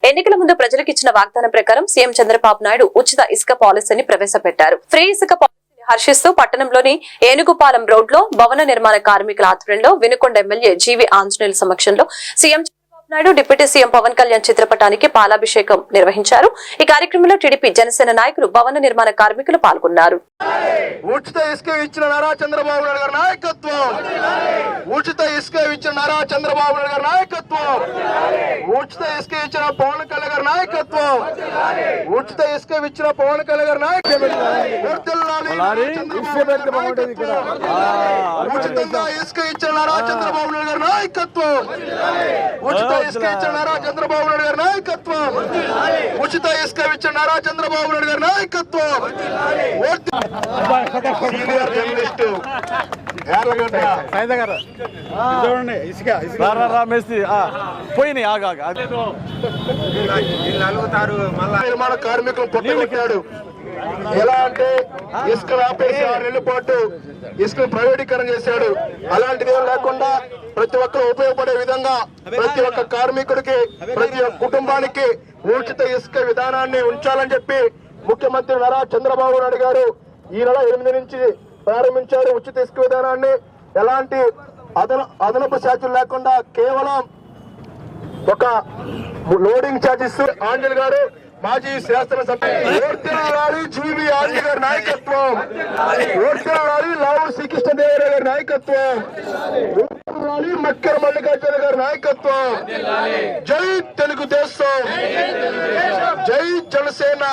ఎన్నికల ముందు ప్రజలకు ఇచ్చిన వాగ్దానం ప్రకారం సీఎం చంద్రబాబు నాయుడు ఉచిత ఇసుక పాలసీని ప్రవేశపెట్టారు. ఫ్రీ ఇసుక పాలసీని హర్షిస్తూ పట్టణంలోని ఏనుగుపాలెం రోడ్ లో భవన నిర్మాణ కార్మికుల ఆధ్వర్యంలో వినుకొండ ఎమ్మెల్యే జీవి ఆంజనేయుల సమక్షంలో CM Naidu deputy CM Pawan Kalyan చిత్రపటానికి పాలాభిషేకం నిర్వహించారు. ఈ కార్యక్రమంలో టీడీపీ జనసేన నాయకులు భవన నిర్మాణ కార్మికులు పాల్గొన్నారు. ఉచిత ఇసుక ఇచ్చిన నారా చంద్రబాబు నాయుడు గారి నాయకత్వం, ఉచిత ఇసుక ఇచ్చిన నారా చంద్రబాబు నాయుడు గారి నాయకత్వం, ఉచిత ఇసుక ఇచ్చిన పవన్ కళ్యాణ్ గారి నాయకత్వం, ఉచిత ఇసుక ఇచ్చిన పవన్ కళ్యాణ్ గారి నాయకత్వం, ఉచితంగా ఇసుక ఇచ్చిన నారా చంద్రబాబు నాయుడు గారి నాయకత్వం, ఉచిత ఇసుక ఇచ్చిన నారా చంద్రబాబు నాయుడు గారి నాయకత్వం, ఉచిత ఇసుక ఇచ్చిన నారా చంద్రబాబు నాయుడు గారి నాయకత్వం. సీనియర్ జర్నలిస్ట్ నిర్మాణ కార్మికులు పొట్టగొట్టాడు. ఎలా అంటే ఇసుక ఆపేసి 6 నెలల పాటు ఇసుకను ప్రైవేటీకరణ చేశాడు. అలాంటిది ఏం లేకుండా ప్రతి ఒక్కరు ఉపయోగపడే విధంగా ప్రతి ఒక్క కార్మికుడికి ప్రతి ఒక్క కుటుంబానికి ఉచిత ఇసుక విధానాన్ని ఉంచాలని చెప్పి ముఖ్యమంత్రి నారా చంద్రబాబు నాయుడు గారు ఈ నెల 8 నుంచి ప్రారంభించారు. ఉచిత ఇసుక విధానాన్ని ఎలాంటి అదనపు ఛార్జీలు లేకుండా కేవలం ఒక లోడింగ్ ఛార్జెస్. ఆంజల్ గారు మాజీ శాసనసభ్యులు జీవి ఆంజల్ గారి నాయకత్వం, లావు శ్రీకృష్ణదేవరాయ గారి నాయకత్వం, మక్కర మల్లికార్జున గారి నాయకత్వం. జై తెలుగుదేశం, జై జనసేన.